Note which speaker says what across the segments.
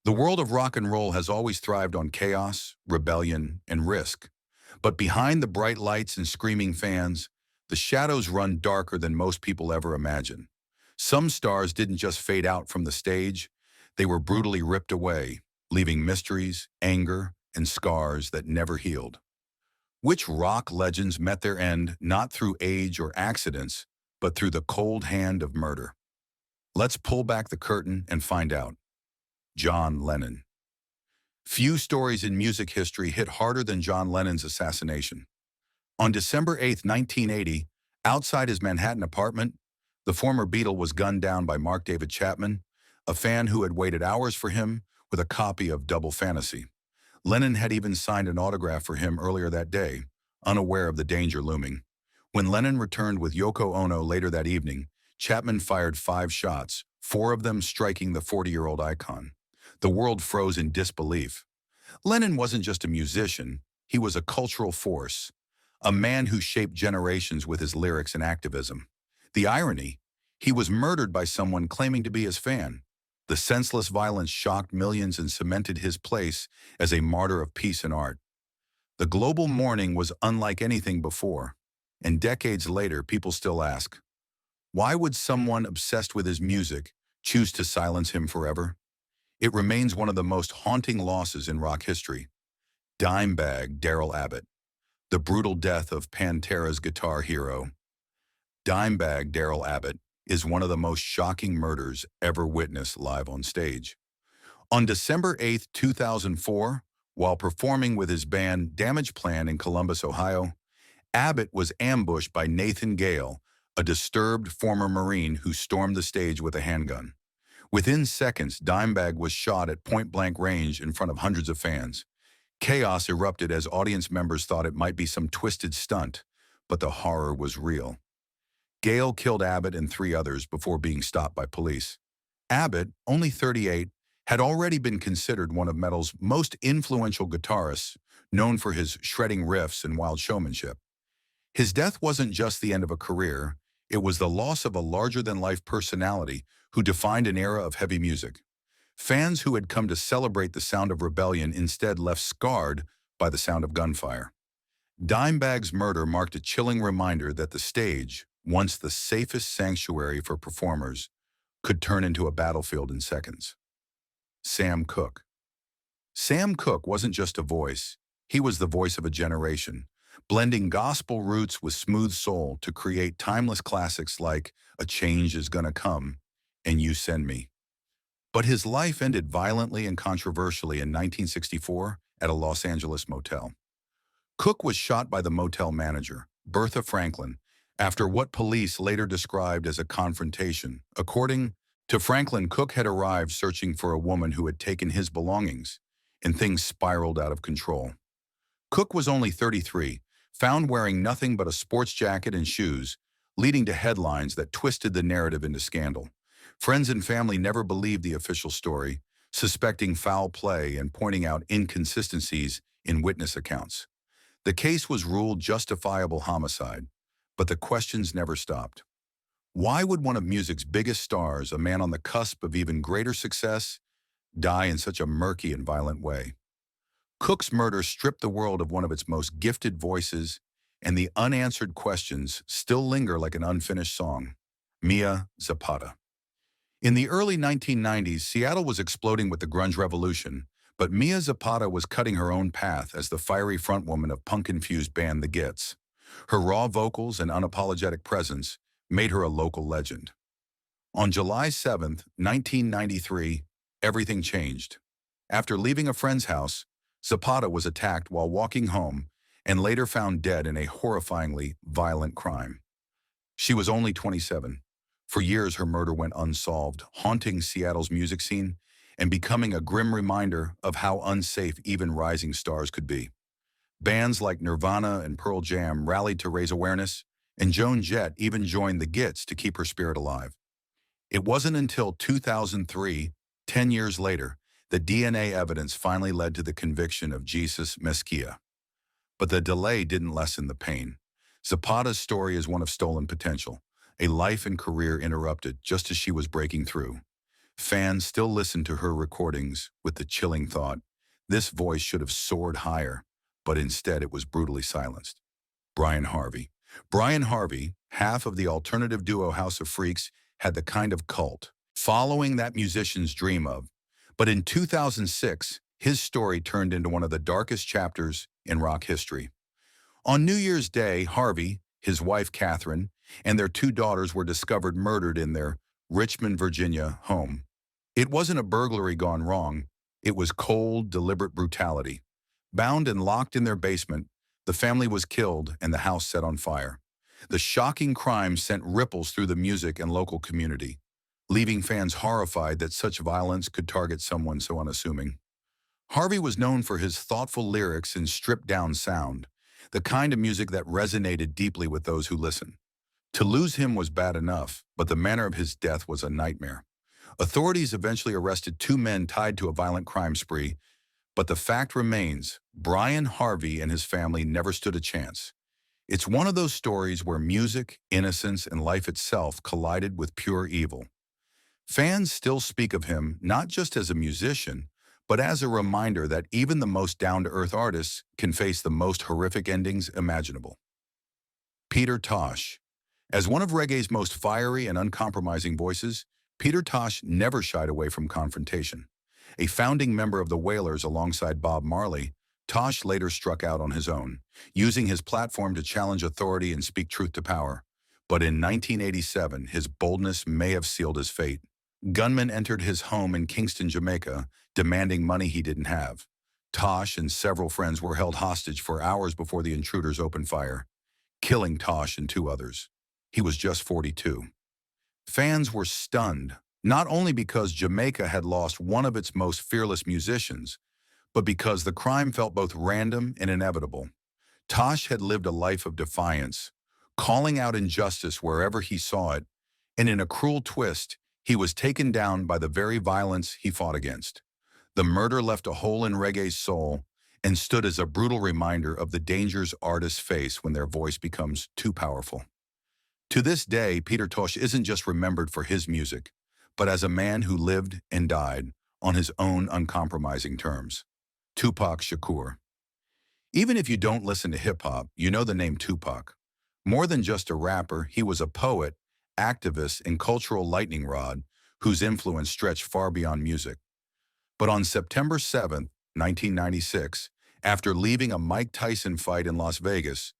Speaker 1: The world of rock and roll has always thrived on chaos, rebellion, and risk. But behind the bright lights and screaming fans, the shadows run darker than most people ever imagine. Some stars didn't just fade out from the stage, they were brutally ripped away, leaving mysteries, anger, and scars that never healed. Which rock legends met their end not through age or accidents, but through the cold hand of murder? Let's pull back the curtain and find out. John Lennon. Few stories in music history hit harder than John Lennon's assassination. On December 8, 1980, outside his Manhattan apartment, the former Beatle was gunned down by Mark David Chapman, a fan who had waited hours for him with a copy of Double Fantasy. Lennon had even signed an autograph for him earlier that day, unaware of the danger looming. When Lennon returned with Yoko Ono later that evening, Chapman fired 5 shots, 4 of them striking the 40-year-old icon. The world froze in disbelief. Lennon wasn't just a musician, he was a cultural force, a man who shaped generations with his lyrics and activism. The irony, he was murdered by someone claiming to be his fan. The senseless violence shocked millions and cemented his place as a martyr of peace and art. The global mourning was unlike anything before, and decades later people still ask, why would someone obsessed with his music choose to silence him forever? It remains one of the most haunting losses in rock history. Dimebag Darrell Abbott, the brutal death of Pantera's guitar hero. Dimebag Darrell Abbott is one of the most shocking murders ever witnessed live on stage. On December 8, 2004, while performing with his band Damage Plan in Columbus, Ohio, Abbott was ambushed by Nathan Gale, a disturbed former Marine who stormed the stage with a handgun. Within seconds, Dimebag was shot at point-blank range in front of hundreds of fans. Chaos erupted as audience members thought it might be some twisted stunt, but the horror was real. Gale killed Abbott and 3 others before being stopped by police. Abbott, only 38, had already been considered one of metal's most influential guitarists, known for his shredding riffs and wild showmanship. His death wasn't just the end of a career, it was the loss of a larger-than-life personality who defined an era of heavy music. Fans who had come to celebrate the sound of rebellion instead left scarred by the sound of gunfire. Dimebag's murder marked a chilling reminder that the stage, once the safest sanctuary for performers, could turn into a battlefield in seconds. Sam Cooke. Sam Cooke wasn't just a voice, he was the voice of a generation, blending gospel roots with smooth soul to create timeless classics like A Change Is Gonna Come and You Send Me. But his life ended violently and controversially in 1964 at a Los Angeles motel. Cooke was shot by the motel manager, Bertha Franklin, after what police later described as a confrontation. According to Franklin, Cooke had arrived searching for a woman who had taken his belongings, and things spiraled out of control. Cooke was only 33, found wearing nothing but a sports jacket and shoes, leading to headlines that twisted the narrative into scandal. Friends and family never believed the official story, suspecting foul play and pointing out inconsistencies in witness accounts. The case was ruled justifiable homicide, but the questions never stopped. Why would one of music's biggest stars, a man on the cusp of even greater success, die in such a murky and violent way? Cooke's murder stripped the world of one of its most gifted voices, and the unanswered questions still linger like an unfinished song. Mia Zapata. In the early 1990s, Seattle was exploding with the grunge revolution, but Mia Zapata was cutting her own path as the fiery frontwoman of punk-infused band The Gits. Her raw vocals and unapologetic presence made her a local legend. On July 7, 1993, everything changed. After leaving a friend's house, Zapata was attacked while walking home and later found dead in a horrifyingly violent crime. She was only 27. For years, her murder went unsolved, haunting Seattle's music scene and becoming a grim reminder of how unsafe even rising stars could be. Bands like Nirvana and Pearl Jam rallied to raise awareness, and Joan Jett even joined the Gits to keep her spirit alive. It wasn't until 2003, 10 years later, that DNA evidence finally led to the conviction of Jesus Mesquia. But the delay didn't lessen the pain. Zapata's story is one of stolen potential, a life and career interrupted just as she was breaking through. Fans still listen to her recordings with the chilling thought, this voice should have soared higher, but instead it was brutally silenced. Brian Harvey. Brian Harvey, half of the alternative duo House of Freaks, had the kind of cult following that musicians dream of. But in 2006, his story turned into one of the darkest chapters in rock history. On New Year's Day, Harvey, his wife Catherine, and their two daughters were discovered murdered in their Richmond, Virginia home. It wasn't a burglary gone wrong. It was cold, deliberate brutality. Bound and locked in their basement, the family was killed and the house set on fire. The shocking crime sent ripples through the music and local community, leaving fans horrified that such violence could target someone so unassuming. Harvey was known for his thoughtful lyrics and stripped-down sound, the kind of music that resonated deeply with those who listen. To lose him was bad enough, but the manner of his death was a nightmare. Authorities eventually arrested two men tied to a violent crime spree, but the fact remains, Brian Harvey and his family never stood a chance. It's one of those stories where music, innocence, and life itself collided with pure evil. Fans still speak of him not just as a musician, but as a reminder that even the most down-to-earth artists can face the most horrific endings imaginable. Peter Tosh. As one of reggae's most fiery and uncompromising voices, Peter Tosh never shied away from confrontation. A founding member of the Wailers alongside Bob Marley, Tosh later struck out on his own, using his platform to challenge authority and speak truth to power. But in 1987, his boldness may have sealed his fate. Gunmen entered his home in Kingston, Jamaica, demanding money he didn't have. Tosh and several friends were held hostage for hours before the intruders opened fire, killing Tosh and two others. He was just 42. Fans were stunned, not only because Jamaica had lost one of its most fearless musicians, but because the crime felt both random and inevitable. Tosh had lived a life of defiance, calling out injustice wherever he saw it, and in a cruel twist, he was taken down by the very violence he fought against. The murder left a hole in reggae's soul and stood as a brutal reminder of the dangers artists face when their voice becomes too powerful. To this day, Peter Tosh isn't just remembered for his music, but as a man who lived and died on his own uncompromising terms. Tupac Shakur. Even if you don't listen to hip-hop, you know the name Tupac. More than just a rapper, he was a poet, activist, and cultural lightning rod whose influence stretched far beyond music. But on September 7, 1996, after leaving a Mike Tyson fight in Las Vegas,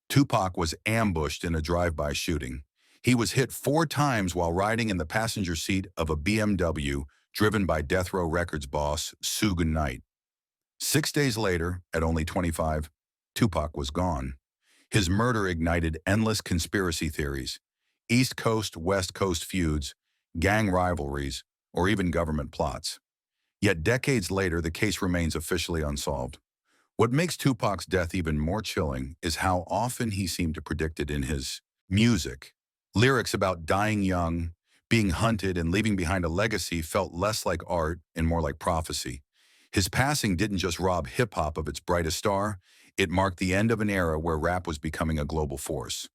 Speaker 1: Tupac was ambushed in a drive-by shooting. He was hit 4 times while riding in the passenger seat of a BMW driven by Death Row Records boss Suge Knight. 6 days later, at only 25, Tupac was gone. His murder ignited endless conspiracy theories, East Coast, West Coast feuds, gang rivalries, or even government plots. Yet decades later, the case remains officially unsolved. What makes Tupac's death even more chilling is how often he seemed to predict it in his music. Lyrics about dying young, being hunted, and leaving behind a legacy felt less like art and more like prophecy. His passing didn't just rob hip-hop of its brightest star, it marked the end of an era where rap was becoming a global force.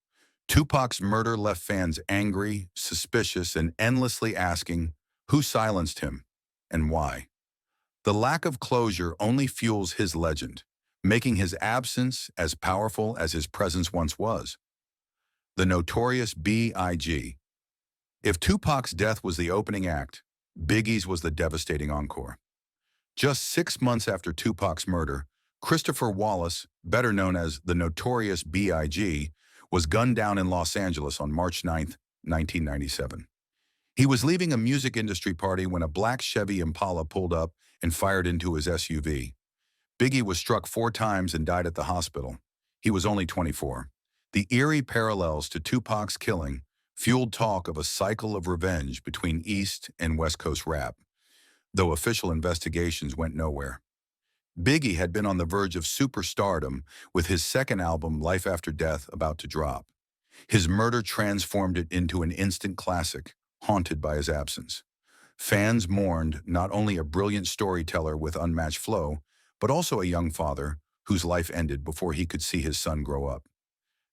Speaker 1: Tupac's murder left fans angry, suspicious, and endlessly asking, who silenced him, and why? The lack of closure only fuels his legend, making his absence as powerful as his presence once was. The notorious B.I.G. If Tupac's death was the opening act, Biggie's was the devastating encore. Just 6 months after Tupac's murder, Christopher Wallace, better known as the notorious B.I.G., was gunned down in Los Angeles on March 9, 1997. He was leaving a music industry party when a black Chevy Impala pulled up and fired into his SUV. Biggie was struck 4 times and died at the hospital. He was only 24. The eerie parallels to Tupac's killing fueled talk of a cycle of revenge between East and West Coast rap, though official investigations went nowhere. Biggie had been on the verge of superstardom with his second album, Life After Death, about to drop. His murder transformed it into an instant classic, haunted by his absence. Fans mourned not only a brilliant storyteller with unmatched flow, but also a young father whose life ended before he could see his son grow up.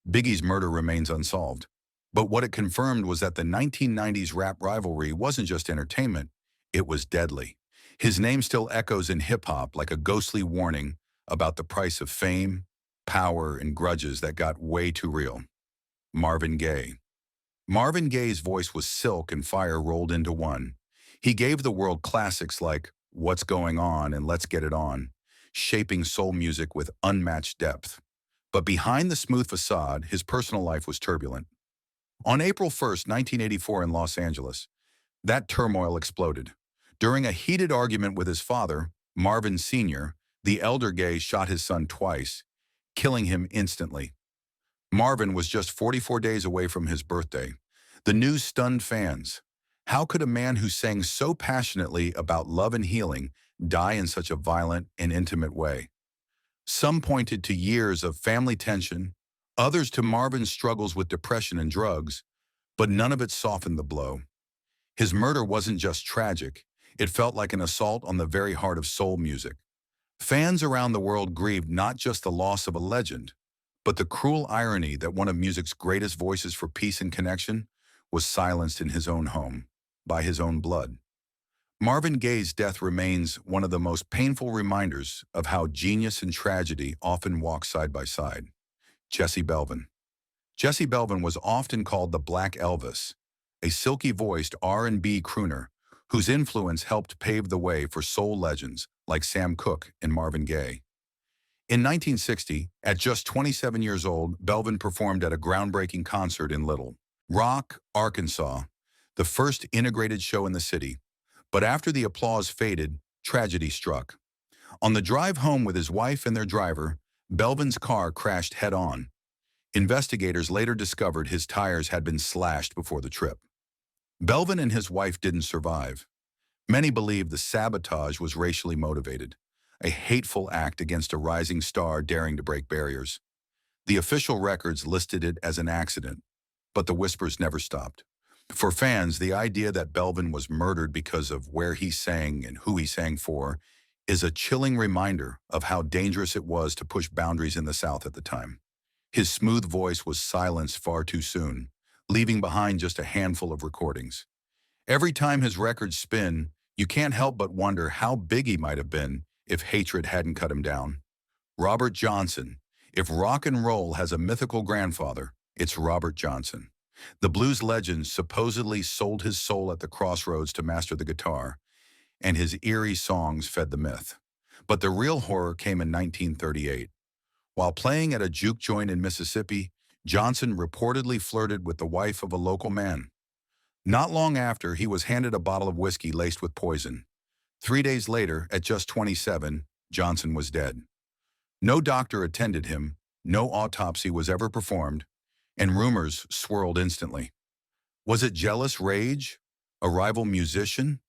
Speaker 1: Biggie's murder remains unsolved, but what it confirmed was that the 1990s rap rivalry wasn't just entertainment, It was deadly. His name still echoes in hip-hop like a ghostly warning about the price of fame, power, and grudges that got way too real. Marvin Gaye. Marvin Gaye's voice was silk and fire rolled into one. He gave the world classics like What's Going On and Let's Get It On, shaping soul music with unmatched depth. But behind the smooth facade, his personal life was turbulent. On April 1st, 1984 in Los Angeles, that turmoil exploded. During a heated argument with his father, Marvin Sr., the elder Gaye shot his son twice, killing him instantly. Marvin was just 44 days away from his birthday. The news stunned fans. How could a man who sang so passionately about love and healing die in such a violent and intimate way? Some pointed to years of family tension, others to Marvin's struggles with depression and drugs, but none of it softened the blow. His murder wasn't just tragic, it felt like an assault on the very heart of soul music. Fans around the world grieved not just the loss of a legend, but the cruel irony that one of music's greatest voices for peace and connection was silenced in his own home, by his own blood. Marvin Gaye's death remains one of the most painful reminders of how genius and tragedy often walk side by side. Jesse Belvin. Jesse Belvin was often called the Black Elvis, a silky-voiced R&B crooner whose influence helped pave the way for soul legends like Sam Cooke and Marvin Gaye. In 1960, at just 27 years old, Belvin performed at a groundbreaking concert in Little Rock, Arkansas, the first integrated show in the city. But after the applause faded, tragedy struck. On the drive home with his wife and their driver, Belvin's car crashed head-on. Investigators later discovered his tires had been slashed before the trip. Belvin and his wife didn't survive. Many believe the sabotage was racially motivated, a hateful act against a rising star daring to break barriers. The official records listed it as an accident, but the whispers never stopped. For fans, the idea that Belvin was murdered because of where he sang and who he sang for is a chilling reminder of how dangerous it was to push boundaries in the South at the time. His smooth voice was silenced far too soon, leaving behind just a handful of recordings. Every time his records spin, you can't help but wonder how big he might have been if hatred hadn't cut him down. Robert Johnson. If rock and roll has a mythical grandfather, it's Robert Johnson. The blues legend supposedly sold his soul at the crossroads to master the guitar, and his eerie songs fed the myth. But the real horror came in 1938. While playing at a juke joint in Mississippi, Johnson reportedly flirted with the wife of a local man. Not long after, he was handed a bottle of whiskey laced with poison. 3 days later, at just 27, Johnson was dead. No doctor attended him, no autopsy was ever performed, and rumors swirled instantly. Was it jealous rage, a rival musician,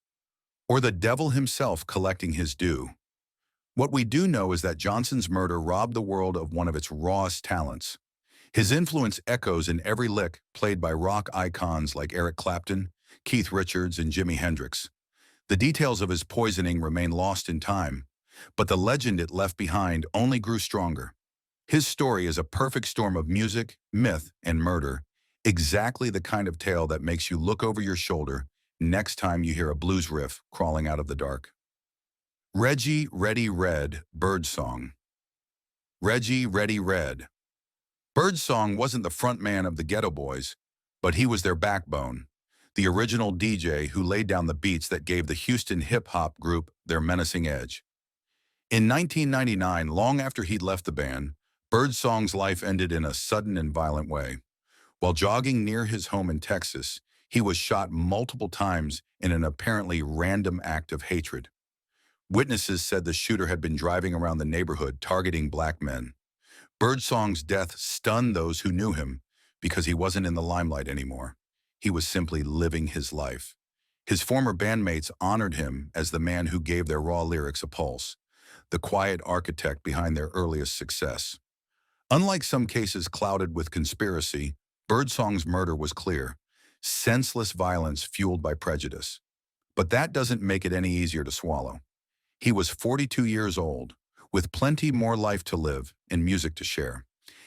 Speaker 1: or the devil himself collecting his due? What we do know is that Johnson's murder robbed the world of one of its rawest talents. His influence echoes in every lick played by rock icons like Eric Clapton, Keith Richards, and Jimi Hendrix. The details of his poisoning remain lost in time, but the legend it left behind only grew stronger. His story is a perfect storm of music, myth, and murder, exactly the kind of tale that makes you look over your shoulder next time you hear a blues riff crawling out of the dark. Reggie Ready Red, Birdsong. Reggie Ready Red. Birdsong wasn't the front man of the Ghetto Boys, but he was their backbone, the original DJ who laid down the beats that gave the Houston hip-hop group their menacing edge. In 1999, long after he'd left the band, Birdsong's life ended in a sudden and violent way. While jogging near his home in Texas, he was shot multiple times in an apparently random act of hatred. Witnesses said the shooter had been driving around the neighborhood targeting black men. Birdsong's death stunned those who knew him because he wasn't in the limelight anymore. He was simply living his life. His former bandmates honored him as the man who gave their raw lyrics a pulse, the quiet architect behind their earliest success. Unlike some cases clouded with conspiracy, Birdsong's murder was clear, senseless violence fueled by prejudice. But that doesn't make it any easier to swallow. He was 42 years old, with plenty more life to live and music to share.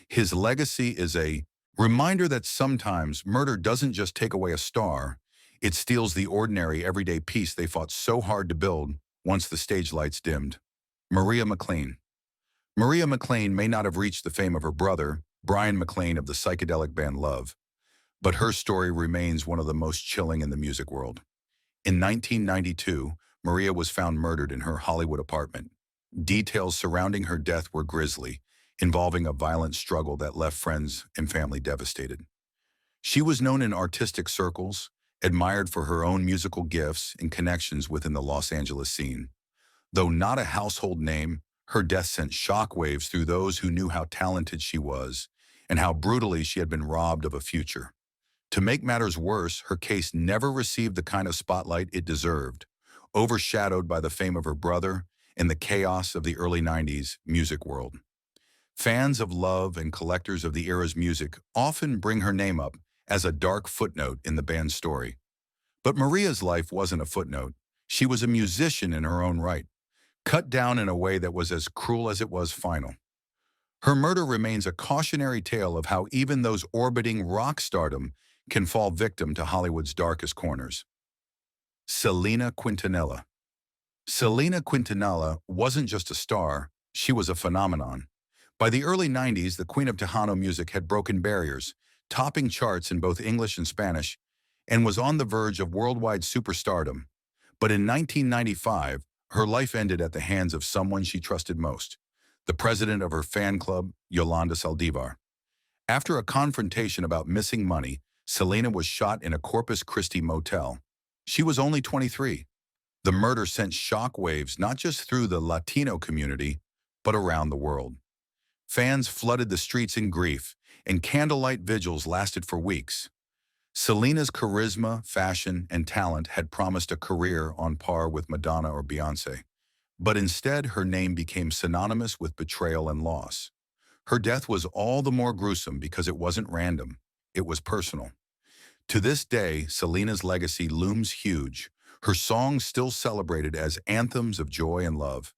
Speaker 1: His legacy is a reminder that sometimes murder doesn't just take away a star, It steals the ordinary, everyday peace they fought so hard to build once the stage lights dimmed. Maria McLean. Maria McLean may not have reached the fame of her brother, Brian McLean of the psychedelic band Love, but her story remains one of the most chilling in the music world. In 1992, Maria was found murdered in her Hollywood apartment. Details surrounding her death were grisly, involving a violent struggle that left friends and family devastated. She was known in artistic circles, admired for her own musical gifts and connections within the Los Angeles scene. Though not a household name, her death sent shockwaves through those who knew how talented she was and how brutally she had been robbed of a future. To make matters worse, her case never received the kind of spotlight it deserved, overshadowed by the fame of her brother and the chaos of the early 90s music world. Fans of Love and collectors of the era's music often bring her name up as a dark footnote in the band's story. But Maria's life wasn't a footnote. She was a musician in her own right, cut down in a way that was as cruel as it was final. Her murder remains a cautionary tale of how even those orbiting rock stardom can fall victim to Hollywood's darkest corners. Selena Quintanilla. Selena Quintanilla wasn't just a star, she was a phenomenon. By the early 90s, the Queen of Tejano music had broken barriers, topping charts in both English and Spanish, and was on the verge of worldwide superstardom. But in 1995, her life ended at the hands of someone she trusted most, the president of her fan club, Yolanda Saldivar. After a confrontation about missing money, Selena was shot in a Corpus Christi motel. She was only 23. The murder sent shockwaves not just through the Latino community, but around the world. Fans flooded the streets in grief, and candlelight vigils lasted for weeks. Selena's charisma, fashion, and talent had promised a career on par with Madonna or Beyoncé. But instead, her name became synonymous with betrayal and loss. Her death was all the more gruesome because it wasn't random, it was personal. To this day, Selena's legacy looms huge, her songs still celebrated as anthems of joy and love.